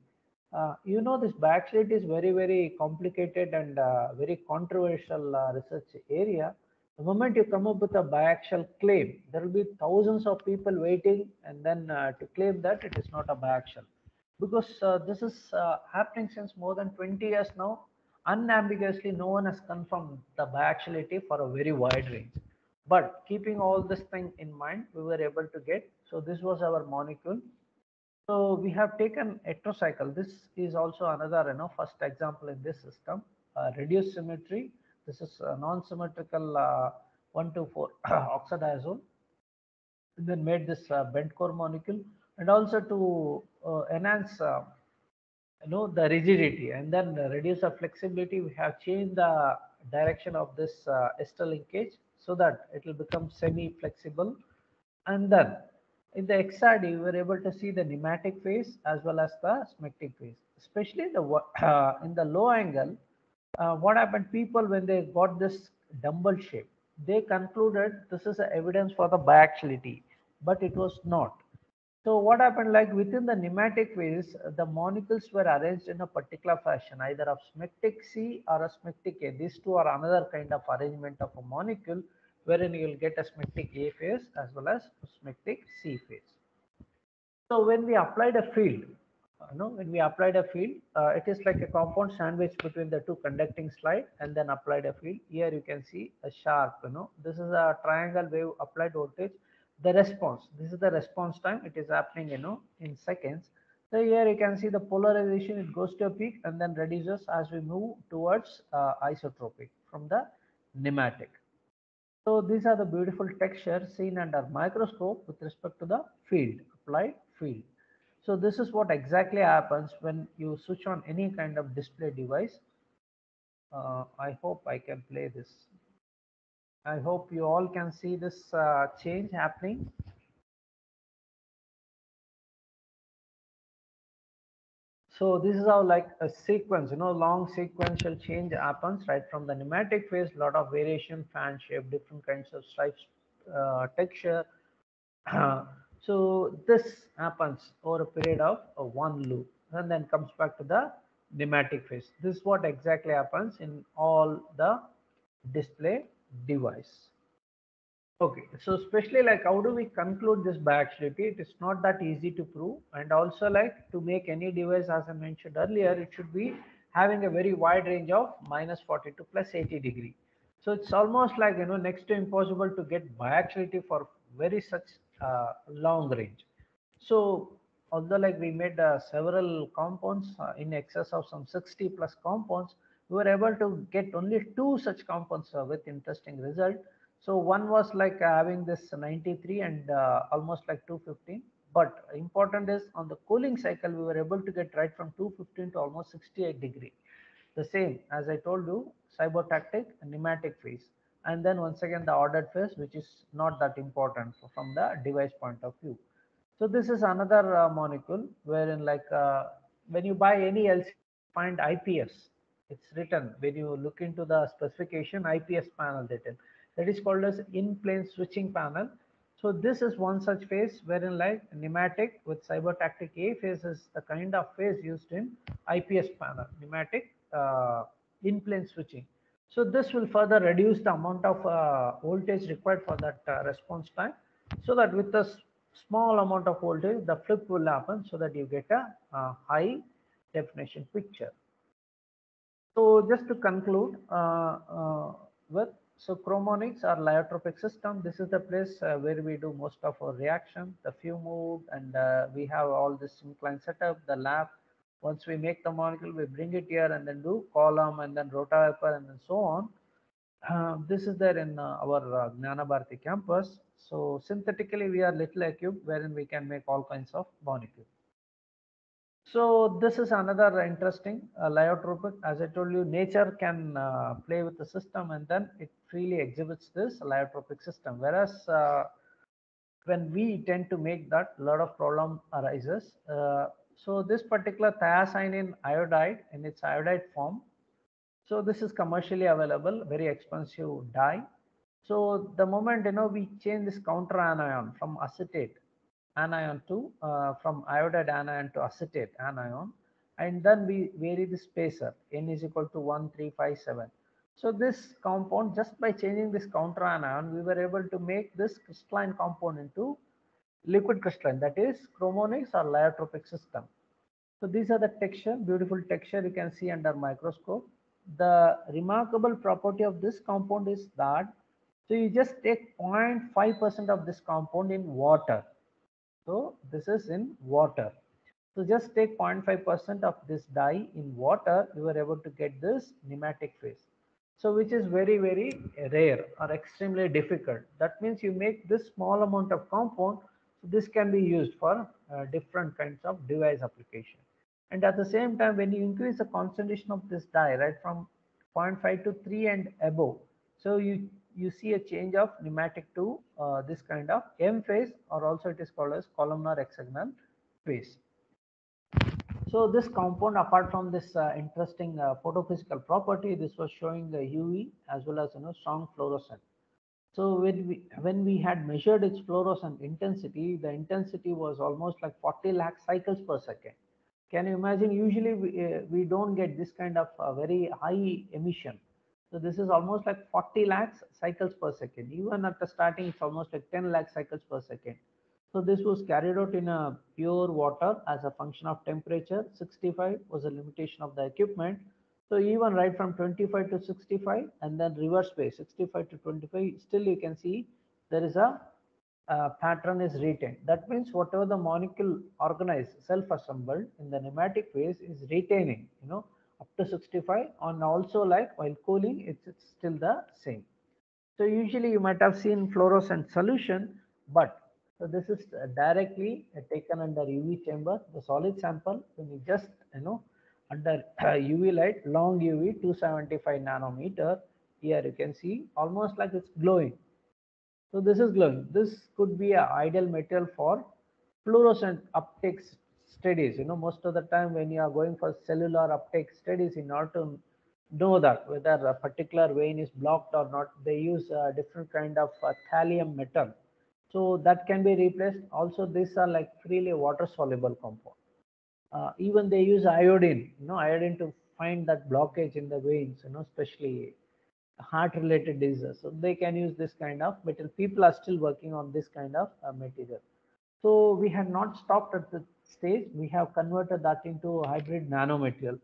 Speaker 1: This biaxiality is very, very complicated and very controversial research area. The moment you come up with a biaxial claim, there will be thousands of people waiting and then to claim that it is not a biaxial. Because this is happening since more than 20 years now. Unambiguously, no one has confirmed the biaxiality for a very wide range. But keeping all this thing in mind, we were able to get, so this was our molecule. So we have taken heterocycle. This is also another, first example in this system. Reduced symmetry. This is a non-symmetrical 1,2,4 oxidazole. And then made this bent core molecule, and also to enhance, the rigidity and then reduce the flexibility. We have changed the direction of this ester linkage so that it will become semi-flexible, and then in the XRD, we were able to see the nematic phase as well as the smectic phase, especially the in the low angle. What happened? People, when they got this dumbbell shape, they concluded this is a evidence for the biaxiality, but it was not. So what happened? Like within the nematic phase, the molecules were arranged in a particular fashion, either of smectic C or a smectic A. These two are another kind of arrangement of a molecule, wherein you will get a smectic A phase as well as smectic C phase. So when we applied a field, it is like a compound sandwich between the two conducting slide and then applied a field. Here you can see a sharp, this is a triangle wave applied voltage. The response, this is the response time. It is happening, in seconds. So here you can see the polarization, it goes to a peak and then reduces as we move towards isotropic from the nematic. So these are the beautiful textures seen under microscope with respect to the field, applied field. So this is what exactly happens when you switch on any kind of display device. I hope I can play this. I hope you all can see this change happening. So this is how, like, a sequence, long sequential change happens right from the nematic phase. Lot of variation, fan shape, different kinds of stripes, texture. So this happens over a period of one loop, and then comes back to the nematic phase. This is what exactly happens in all the display device. Okay, so especially, like, how do we conclude this biaxiality? It is not that easy to prove, and also, like, to make any device, as I mentioned earlier, it should be having a very wide range of -40 to +80°. So it's almost like, next to impossible to get biaxiality for very such long range. So although, like, we made several compounds in excess of some 60 plus compounds, we were able to get only two such compounds with interesting result. So one was like having this 93 and almost like 215. But important is, on the cooling cycle, we were able to get right from 215 to almost 68°. The same as I told you, cybotactic and nematic phase. And then once again, the ordered phase, which is not that important from the device point of view. So this is another molecule wherein, like, when you buy any LCD, find IPS. It's written when you look into the specification, IPS panel written. That is called as in-plane switching panel. So this is one such phase wherein, like, nematic with cybotactic A phase is the kind of phase used in IPS panel, nematic in-plane switching. So this will further reduce the amount of voltage required for that response time, so that with the small amount of voltage, the flip will happen so that you get a high definition picture. So just to conclude with, so chromonics are lyotropic system. This is the place where we do most of our reaction, the few mode, and we have all this inclined setup, the lab. Once we make the molecule, we bring it here and then do column and then rotavapor and then so on. This is there in our Gnana Bharati campus. So synthetically, we are little equipped wherein we can make all kinds of barnacle. So this is another interesting lyotropic. As I told you, nature can play with the system and then it freely exhibits this lyotropic system. Whereas when we tend to make that, a lot of problem arises. So this particular thiacyanine iodide in its iodide form. So this is commercially available, very expensive dye. So the moment we change this counter anion from acetate anion to from iodide anion to acetate anion, and then we vary the spacer, n is equal to 1357. So this compound, just by changing this counter anion, we were able to make this crystalline compound into liquid crystalline, that is chromonics or lyotropic system. So these are the texture, beautiful texture you can see under microscope. The remarkable property of this compound is that, so you just take 0.5% of this compound in water. So this is in water. So just take 0.5% of this dye in water, you are able to get this nematic phase. So which is very, very rare or extremely difficult. That means you make this small amount of compound. So this can be used for different kinds of device application. And at the same time, when you increase the concentration of this dye, right, from 0.5 to 3 and above, so you see a change of nematic to this kind of M phase, or also it is called as columnar hexagonal phase. So this compound, apart from this interesting photophysical property, this was showing the UV as well as strong fluorescent. So when we had measured its fluorescent intensity, the intensity was almost like 40 lakh cycles per second. Can you imagine? Usually we don't get this kind of very high emission. So this is almost like 40 lakhs cycles per second. Even at the starting, it's almost like 10 lakh cycles per second. So this was carried out in a pure water as a function of temperature. 65 was a limitation of the equipment. So even right from 25 to 65 and then reverse phase 65 to 25, still you can see there is a pattern is retained. That means whatever the molecule organized, self-assembled in the nematic phase is retaining, up to 65, and also like while cooling, it's still the same. So usually you might have seen fluorescent solution, but so this is directly taken under UV chamber, the solid sample, when you just, under UV light, long UV, 275 nanometer, here you can see almost like it's glowing. So this is glowing. This could be an ideal material for fluorescent uptake studies. Most of the time when you are going for cellular uptake studies, in order to know that whether a particular vein is blocked or not, they use a different kind of thallium metal. So that can be replaced. Also, these are like freely water soluble compound. Even they use iodine, iodine to find that blockage in the veins, especially heart related diseases. So they can use this kind of material. People are still working on this kind of material. So we had not stopped at the stage. We have converted that into a hybrid nanomaterial.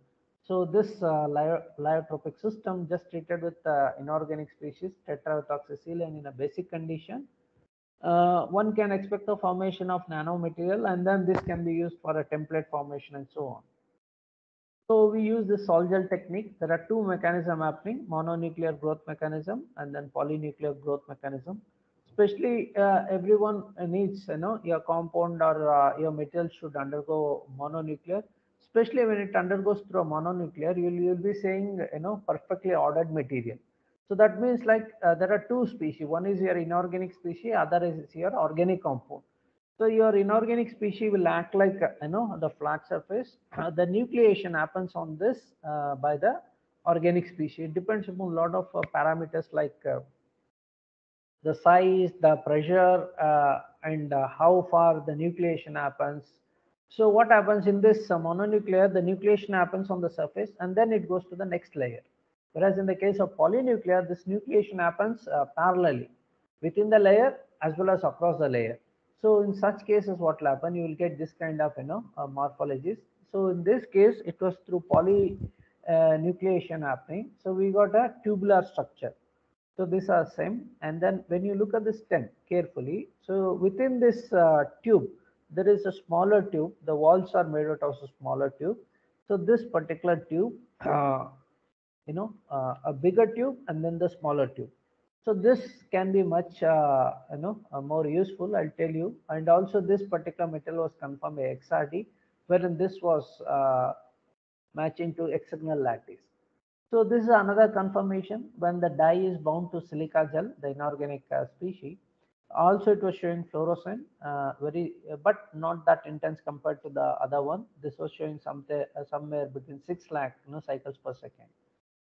Speaker 1: So this lyotropic system just treated with inorganic species tetraethoxyethylene in a basic condition. One can expect the formation of nanomaterial, and then this can be used for a template formation and so on. So we use the Sol-Gel technique. There are two mechanisms happening: mononuclear growth mechanism and then polynuclear growth mechanism. Especially everyone needs, your compound or your material should undergo mononuclear. Especially when it undergoes through a mononuclear, you'll be saying, perfectly ordered material. So that means like there are two species. One is your inorganic species, other is your organic compound. So your inorganic species will act like the flat surface. The nucleation happens on this by the organic species. It depends upon a lot of parameters like the size, the pressure, and how far the nucleation happens. So what happens in this mononuclear? The nucleation happens on the surface and then it goes to the next layer. Whereas in the case of polynuclear, this nucleation happens parallelly within the layer as well as across the layer. So in such cases, what will happen? You will get this kind of morphologies. So in this case, it was through polynucleation happening. So we got a tubular structure. So these are same. And then when you look at the stem carefully, so within this tube, there is a smaller tube. The walls are made out of a smaller tube. So this particular tube, a bigger tube and then the smaller tube. So this can be much more useful, I'll tell you. And also this particular material was confirmed by XRD, wherein this was matching to hexagonal lattice. So this is another confirmation when the dye is bound to silica gel, the inorganic species. Also, it was showing fluorescent, but not that intense compared to the other one. This was showing somewhere between 6 lakh cycles per second.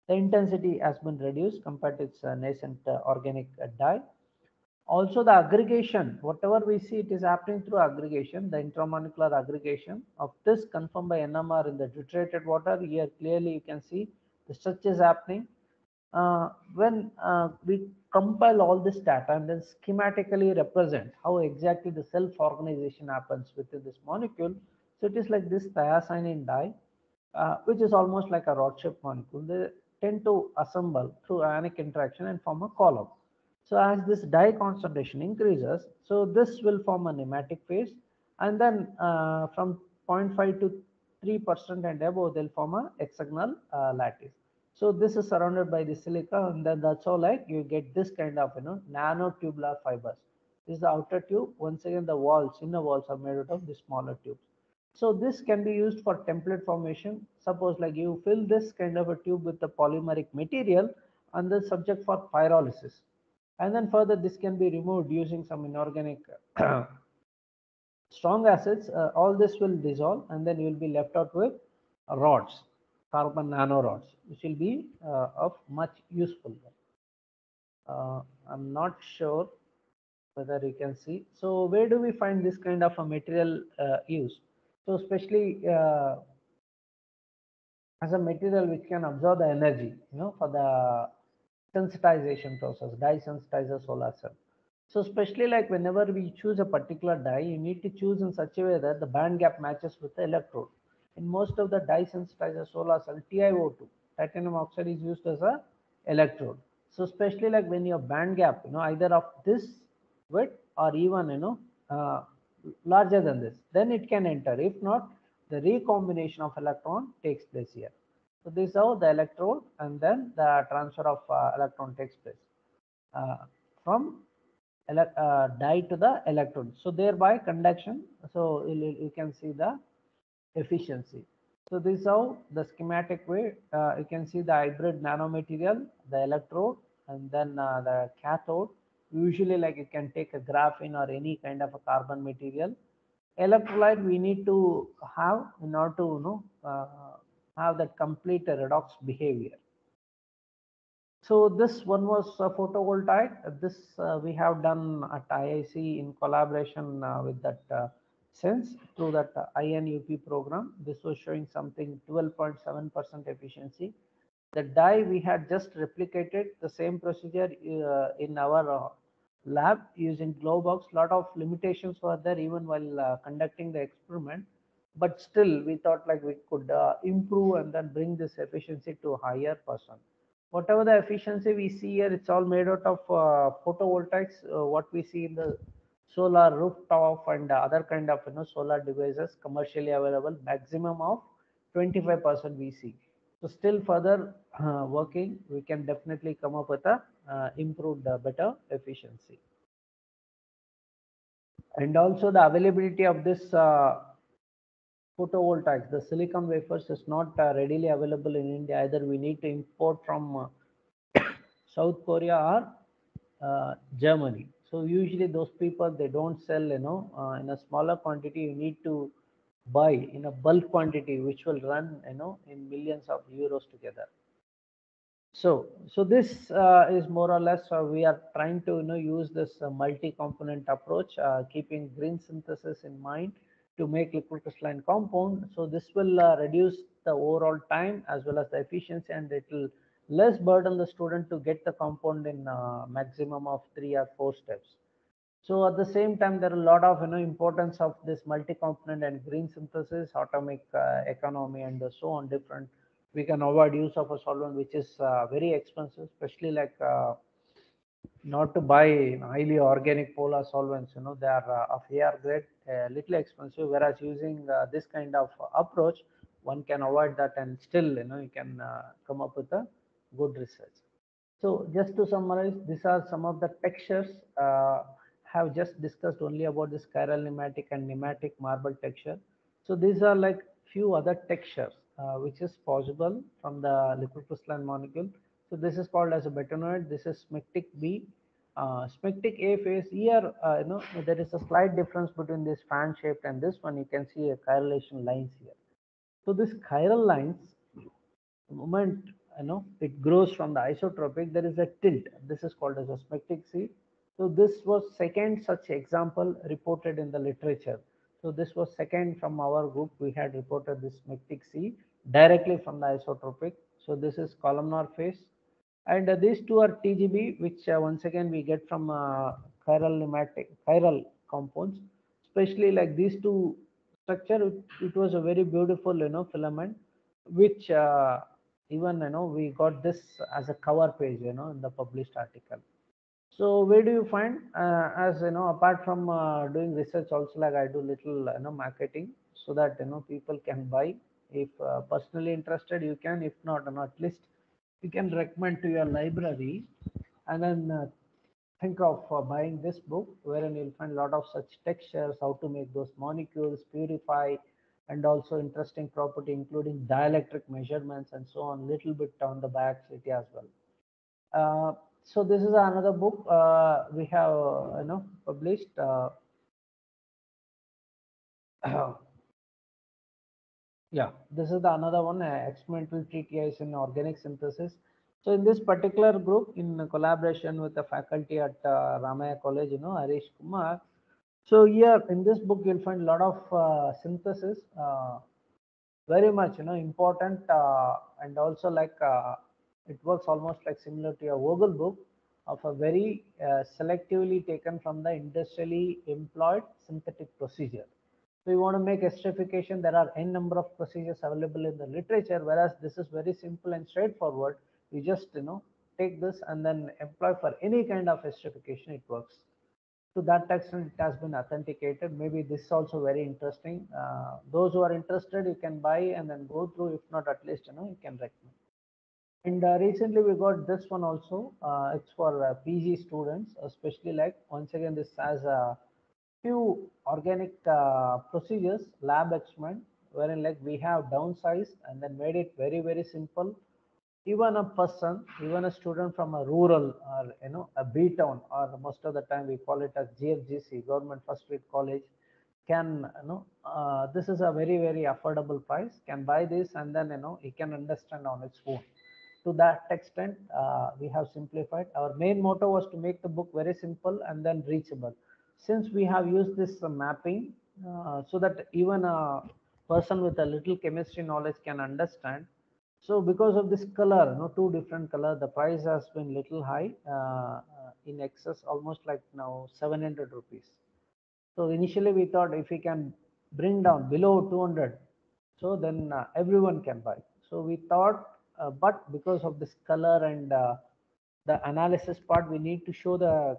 Speaker 1: The intensity has been reduced compared to its nascent organic dye. Also, the aggregation, whatever we see, it is happening through aggregation, the intramolecular aggregation of this confirmed by NMR in the deuterated water. Here clearly you can see the stretch is happening. When we compile all this data and then schematically represent how exactly the self-organization happens within this molecule. So it is like this thiocyanine dye, which is almost like a rod-shaped molecule. They tend to assemble through ionic interaction and form a column. So as this dye concentration increases, so this will form a nematic phase, and then from 0.5 to 3% and above, they'll form a hexagonal lattice. So this is surrounded by the silica, and then that's all like you get this kind of nanotubular fibers. This is the outer tube. Once again, the walls, inner walls are made out of the smaller tubes. So this can be used for template formation. Suppose like you fill this kind of a tube with the polymeric material and then subject for pyrolysis. And then further this can be removed using some inorganic strong acids. All this will dissolve and then you will be left out with rods, carbon nanorods, which will be of much useful. I'm not sure whether you can see. So where do we find this kind of a material use? So especially as a material which can absorb the energy, for the sensitization process, dye sensitizer solar cell. So especially like whenever we choose a particular dye, you need to choose in such a way that the band gap matches with the electrode. In most of the dye sensitizer solar cell, TiO2, titanium oxide, is used as a electrode. So especially like when your band gap, either of this width or even larger than this, then it can enter. If not, the recombination of electron takes place here. So this is how the electrode and then the transfer of electron takes place from dye to the electrode. So thereby conduction. So you can see the efficiency. So this is how the schematic way you can see the hybrid nanomaterial, the electrode, and then the cathode. Usually, like you can take a graphene or any kind of a carbon material. Electrolyte we need to have in order to have that complete redox behavior. So this one was photovoltaic. This we have done at IIC in collaboration with that sense through that INUP program. This was showing something 12.7% efficiency. The dye we had just replicated the same procedure in our lab using Glowbox. Lot of limitations were there even while conducting the experiment, but still we thought like we could improve and then bring this efficiency to a higher percent. Whatever the efficiency we see here, it's all made out of photovoltaics. What we see in the solar rooftop and other kind of solar devices commercially available, maximum of 25% we see. So still further working, we can definitely come up with a improved better efficiency. And also the availability of this photovoltaics, the silicon wafers is not readily available in India. Either we need to import from South Korea or Germany. So usually those people, they don't sell in a smaller quantity. You need to buy in a bulk quantity, which will run in millions of euros together. So this is more or less we are trying to use this multi-component approach, keeping green synthesis in mind to make liquid crystalline compound. So this will reduce the overall time as well as the efficiency, and it will less burden the student to get the compound in maximum of 3 or 4 steps. So at the same time, there are a lot of importance of this multi-component and green synthesis, atomic economy, and so on. Different, we can avoid use of a solvent which is very expensive, especially like not to buy highly organic polar solvents. They are of AR grade, little expensive. Whereas using this kind of approach, one can avoid that, and still you can come up with a good research. So just to summarize, these are some of the textures. Have just discussed only about this chiral nematic and nematic marble texture. So these are like few other textures which is possible from the liquid crystalline molecule. So this is called as a betanoid. This is smectic B. Smectic A phase here, there is a slight difference between this fan shaped and this one. You can see a chiralation lines here. So this chiral lines, the moment it grows from the isotropic, there is a tilt. This is called as a smectic C. So this was second such example reported in the literature. So this was second from our group. We had reported this smectic C directly from the isotropic. So this is columnar phase, and these two are TGB, which once again we get from chiral compounds. Especially like these two structure, it was a very beautiful filament, which even we got this as a cover page in the published article. So where do you find, as apart from doing research also, like I do little marketing, so that people can buy. If personally interested, you can. If not, at least you can recommend to your library, and then think of buying this book, wherein you'll find a lot of such textures, how to make those molecules, purify, and also interesting property, including dielectric measurements and so on. Little bit on the back city as well. So this is another book we have published. Yeah, this is the another one, experimental treatise in organic synthesis. So in this particular group, in collaboration with the faculty at Ramaya College, Harish Kumar. So here in this book, you'll find a lot of synthesis, very much important, and also like it works almost like similar to a Vogel book of a very selectively taken from the industrially employed synthetic procedure. So you want to make esterification, there are n number of procedures available in the literature, whereas this is very simple and straightforward. You just take this and then employ for any kind of esterification, it works. To that extent, it has been authenticated. Maybe this is also very interesting. Those who are interested, you can buy and then go through. If not, at least you can recommend. And recently we got this one also. It's for PG students, especially like once again this has a few organic procedures, lab experiment, wherein like we have downsized and then made it very simple. Even a person, even a student from a rural or a B town, or most of the time we call it as GFGC, Government First Rate College, can this is a very affordable price. Can buy this and then he can understand on its own. To that extent, we have simplified. Our main motto was to make the book very simple and then reachable. Since we have used this mapping, so that even a person with a little chemistry knowledge can understand. So because of this color, two different color, the price has been little high, in excess almost like now 700 rupees. So initially we thought if we can bring down below 200, so then everyone can buy. So we thought, but because of this color and the analysis part, we need to show the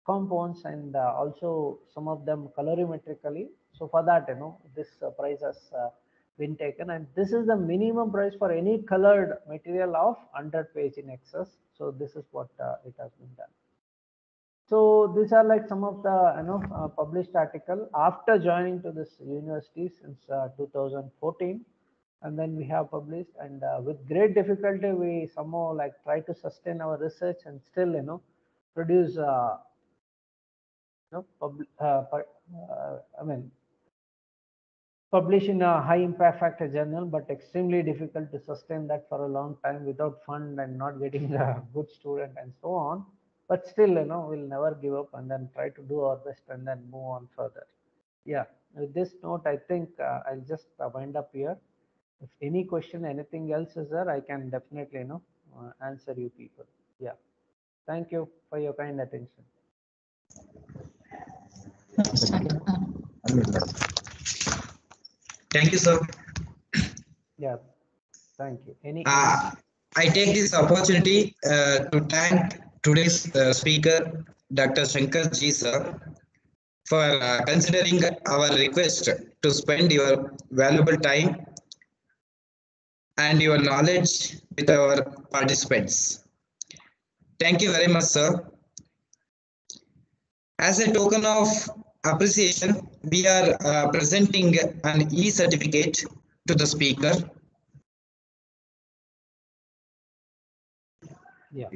Speaker 1: compounds and also some of them colorimetrically. So for that, this price has been taken, and this is the minimum price for any colored material of 100 page in excess. So this is what it has been done. So these are like some of the published article after joining to this university since 2014, and then we have published, and with great difficulty we somehow like try to sustain our research and still produce publish in a high impact factor journal, but extremely difficult to sustain that for a long time without fund and not getting a good student and so on. But still, we'll never give up and then try to do our best and then move on further. Yeah, with this note, I think I'll just wind up here. If any question, anything else is there, I can definitely, answer you people. Yeah. Thank you for your kind attention.
Speaker 4: Thank you, sir.
Speaker 1: Yeah. Thank you.
Speaker 4: I take this opportunity to thank today's speaker, Dr. Shankar Ji, sir, for considering our request to spend your valuable time and your knowledge with our participants. Thank you very much, sir. As a token of appreciation, we are presenting an e-certificate to the speaker.
Speaker 1: Yeah.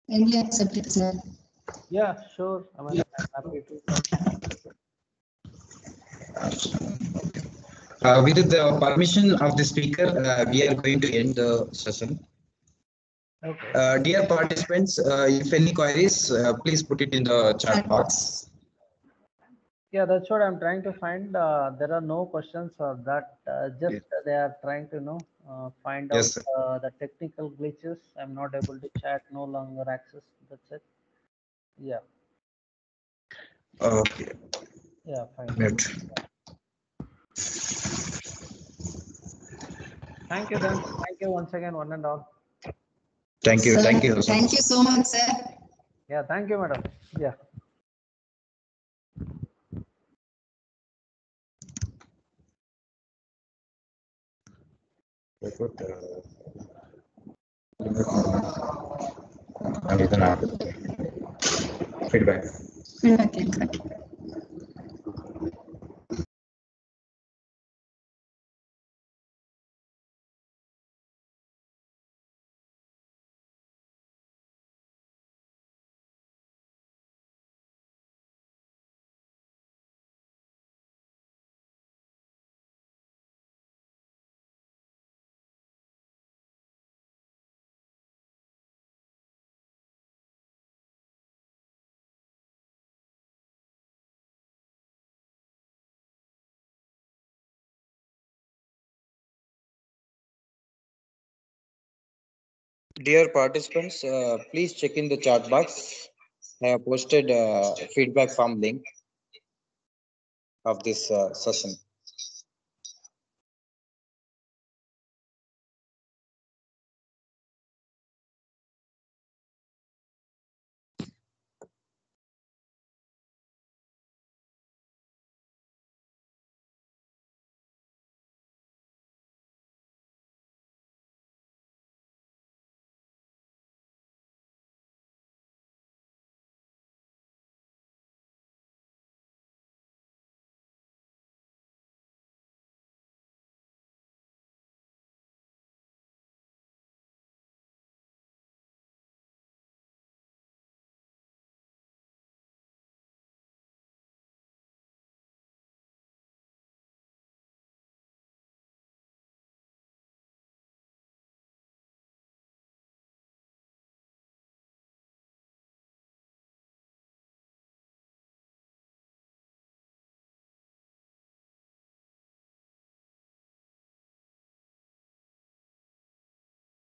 Speaker 2: Can we accept it, sir?
Speaker 1: Yeah, sure. I mean, I'm happy to.
Speaker 4: With the permission of the speaker, we are going to end the session.
Speaker 1: Okay.
Speaker 4: Dear participants, if any queries, please put it in the chat box.
Speaker 1: Yeah, that's what I'm trying to find. There are no questions or that. Just they are trying to find
Speaker 4: Yes,
Speaker 1: out
Speaker 4: sir.
Speaker 1: the technical glitches. I'm not able to chat. No longer access. That's it. Yeah.
Speaker 4: Okay.
Speaker 1: Yeah. Fine.
Speaker 4: Mute.
Speaker 1: Thank you then. Thank you once again, one and all.
Speaker 4: Thank you.
Speaker 2: Sir,
Speaker 4: Thank you.
Speaker 2: Thank you so much, sir.
Speaker 1: Yeah. Thank you, madam. Yeah.
Speaker 4: Feedback.
Speaker 2: Okay.
Speaker 3: Dear participants, please check in the chat box. I have posted feedback form link of this session.